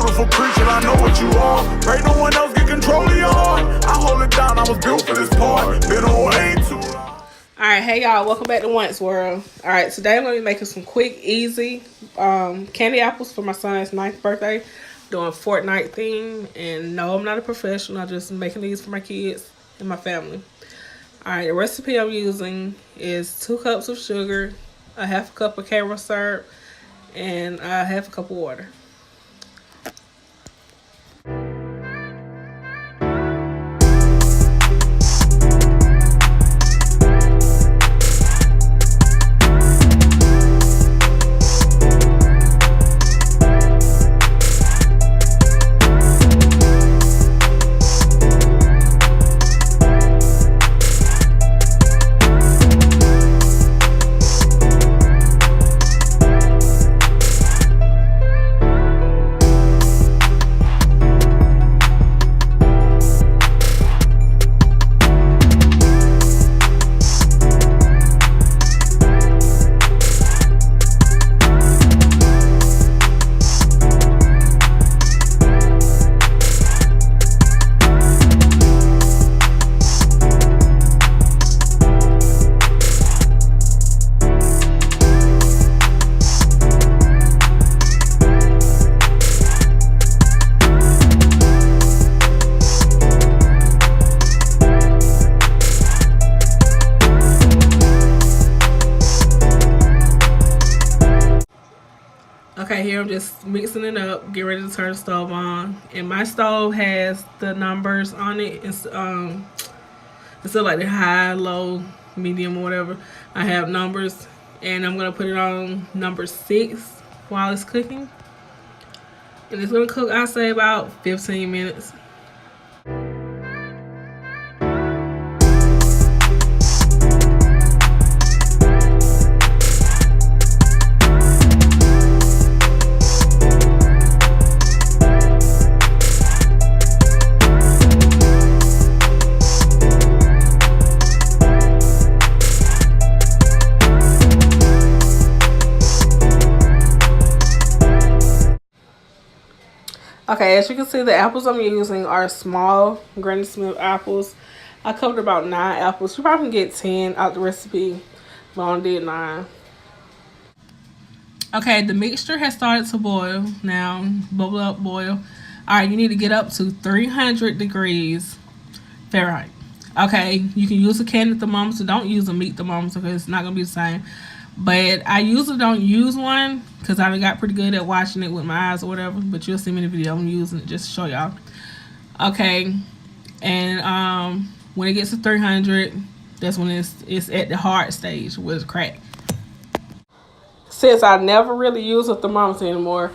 beautiful creature, I know what you are. Pray no one else get control of your heart. I hold it down, I was built for this part. Been on way too long. Alright, hey y'all, welcome back to Once World. Alright, today I'm going to be making some quick, easy candy apples for my son's 9th birthday. Doing Fortnite theme. And no, I'm not a professional. I'm just making these for my kids and my family. Alright, the recipe I'm using is 2 cups of sugar, a half cup of caramel syrup, and a half a cup of water. Okay, here I'm just mixing it up, get ready to turn the stove on. And my stove has the numbers on it. It's still like the high, low, medium, or whatever. I have numbers, and I'm gonna put it on number 6 while it's cooking. And it's gonna cook, I'll say, about 15 minutes. Okay, as you can see, the apples I'm using are small Granny Smith apples. I covered about 9 apples. You probably can get 10 out the recipe, but I only did 9. Okay, the mixture has started to boil. Now, bubble up, boil. Alright, you need to get up to 300 degrees Fahrenheit. Okay, you can use a candy thermometer. Don't use a meat thermometer because it's not going to be the same. But I usually don't use one because I got pretty good at watching it with my eyes or whatever. But you'll see me in the video. I'm using it just to show y'all. Okay. And when it gets to 300, that's when it's at the hard stage where it's cracked. Since I never really use a thermometer anymore,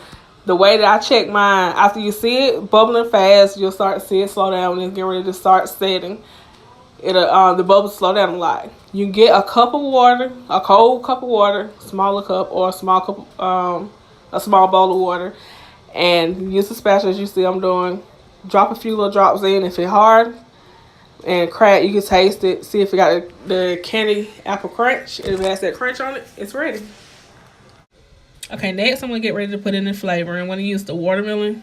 the way that I check mine, after you see it bubbling fast, you'll start to see it slow down when it's getting ready to start setting. The bubbles slow down a lot. You can get a cup of water, a cold cup of water, smaller cup, or a small cup, a small bowl of water, and use the spatula as you see I'm doing. Drop a few little drops in. If it's hard and crack, you can taste it. See if it got the candy apple crunch. If it has that crunch on it, it's ready. Okay, next I'm gonna get ready to put in the flavor. I'm gonna use the watermelon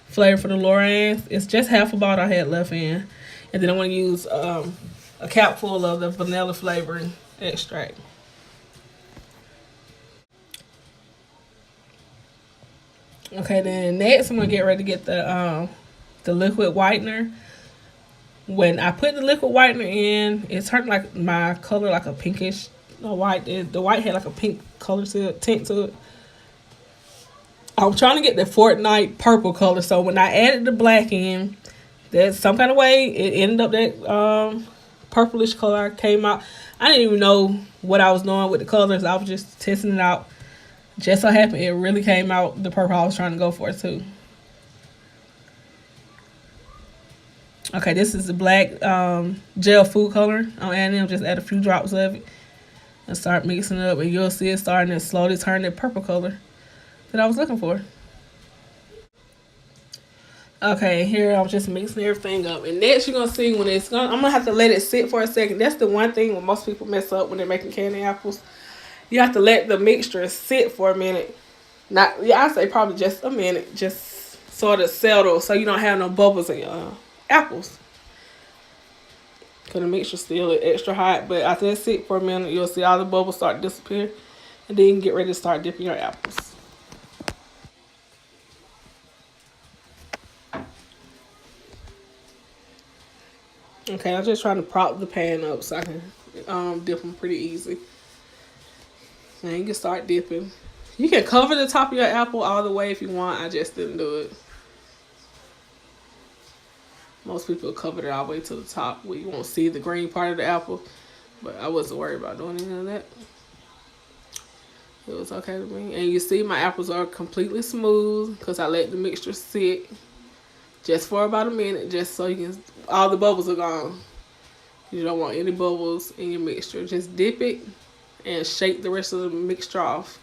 flavor for the Lorans. It's just half a bottle I had left in. And then I'm going to use a cap full of the vanilla flavoring extract. Okay, then next I'm going to get ready to get the liquid whitener. When I put the liquid whitener in, it turned like my color like a pinkish white. The white had like a pink color to it, tint to it. I'm trying to get the Fortnite purple color. So when I added the black in, that some kind of way it ended up that purplish color came out. I didn't even know what I was doing with the colors. I was just testing it out. Just so happened it really came out the purple I was trying to go for too. Okay, this is the black gel food color I'm adding. I'll just add a few drops of it and start mixing it up, and you'll see it starting to slowly turn that purple color that I was looking for. Okay, here I'm just mixing everything up. And next you're going to see when I'm going to have to let it sit for a second. That's the one thing when most people mess up when they're making candy apples. You have to let the mixture sit for a minute. I'd say probably just a minute. Just so it'll settle, so you don't have no bubbles in your apples. Cause the mixture still is extra hot, but after it sit for a minute, you'll see all the bubbles start to disappear, and then you can get ready to start dipping your apples. Okay, I'm just trying to prop the pan up so I can dip them pretty easy. And you can start dipping. You can cover the top of your apple all the way if you want. I just didn't do it. Most people cover it all the way to the top where you won't see the green part of the apple. But I wasn't worried about doing any of that. It was okay to me. And you see my apples are completely smooth because I let the mixture sit just for about a minute, just so you can, all the bubbles are gone. You don't want any bubbles in your mixture. Just dip it and shake the rest of the mixture off.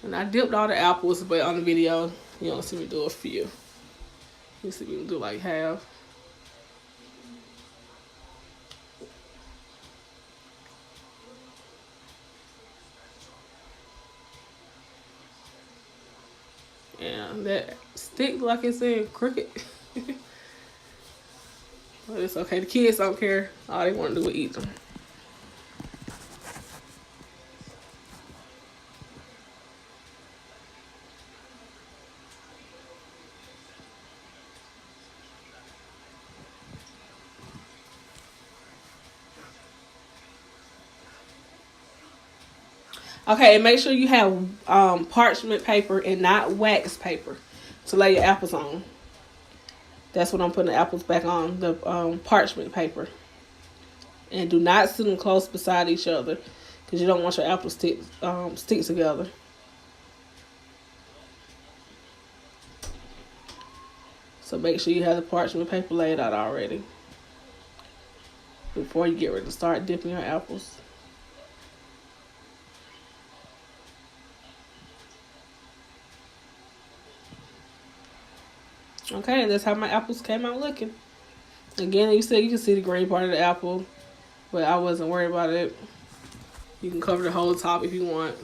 And I dipped all the apples, but on the video, you don't see me do a few. You see me do like half. And that stick like it's in crooked. But it's okay. The kids don't care. All they want to do is eat them. Okay, and make sure you have parchment paper and not wax paper to lay your apples on. That's what I'm putting the apples back on, the parchment paper. And do not sit them close beside each other because you don't want your apples stick together. So make sure you have the parchment paper laid out already before you get ready to start dipping your apples. Okay, and that's how my apples came out looking. Again, you can see the green part of the apple, but I wasn't worried about it. You can cover the whole top if you want.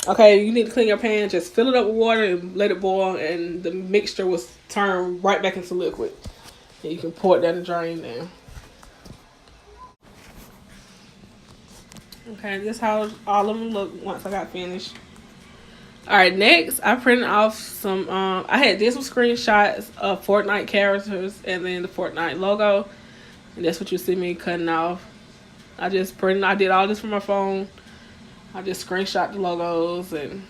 Okay, you need to clean your pan. Just fill it up with water and let it boil, and the mixture will turn right back into liquid. And you can pour it down the drain now. Okay, this is how all of them look once I got finished. Alright, next I printed off some, I did some screenshots of Fortnite characters and then the Fortnite logo. And that's what you see me cutting off. I did all this from my phone. I just screenshot the logos and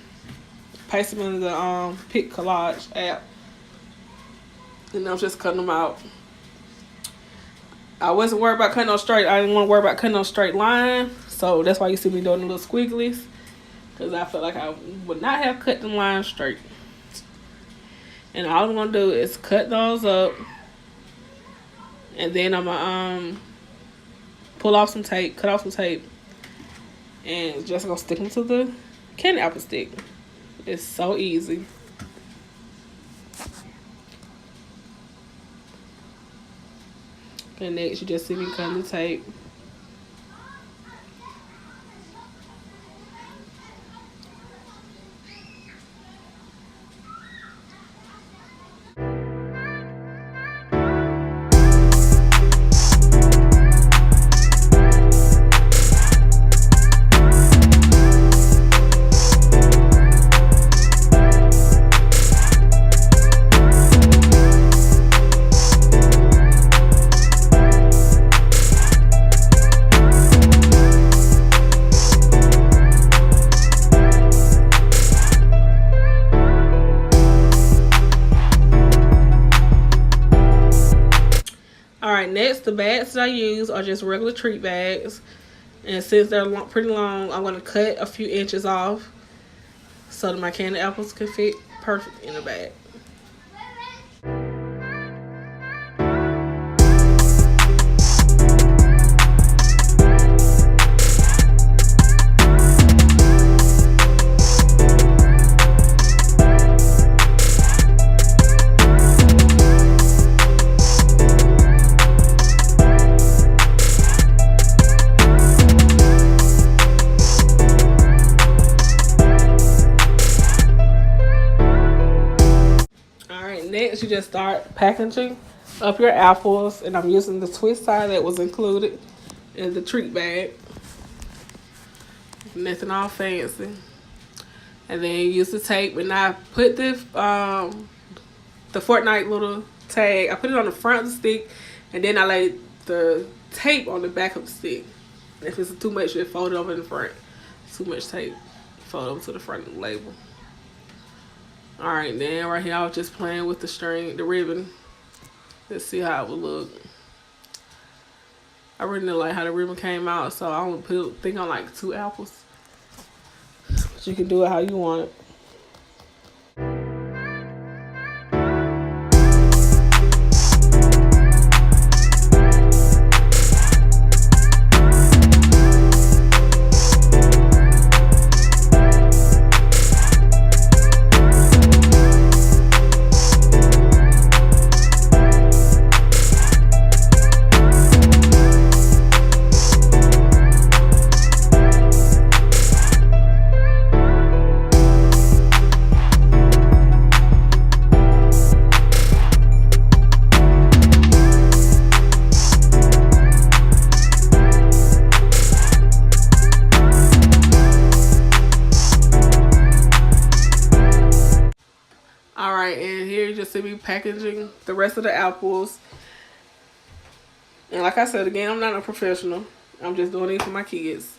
paste them in the Pic Collage app. And I'm just cutting them out. I wasn't worried about cutting no straight. I didn't want to worry about cutting no straight line. So that's why you see me doing the little squigglies. Because I felt like I would not have cut the line straight. And all I'm going to do is cut those up. And then I'm going to cut off some tape. And just going to stick them to the candy apple stick. It's so easy. And next you just see me cutting the tape. Next, the bags that I use are just regular treat bags. And since they're pretty long, I'm going to cut a few inches off so that my candy apples can fit perfect in the bag. just start packaging up your apples, and I'm using the twist tie that was included in the treat bag. Nothing all fancy. And then use the tape, and I put the Fortnite little tag, I put it on the front of the stick, and then I laid the tape on the back of the stick. If it's too much, you fold it over in the front. Too much tape, fold over to the front of the label. Alright, then right here I was just playing with the string, the ribbon. Let's see how it would look. I really didn't like how the ribbon came out, so I don't think on like 2 apples. But you can do it how you want it. Alright, and here you just see me packaging the rest of the apples. And like I said, again, I'm not a professional. I'm just doing it for my kids.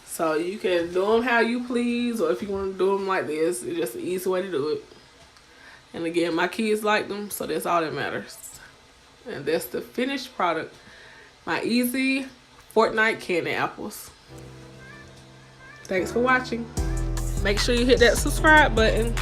So you can do them how you please, or if you want to do them like this, it's just an easy way to do it. And again, my kids like them, so that's all that matters. And that's the finished product. My easy Fortnite candy apples. Thanks for watching. Make sure you hit that subscribe button.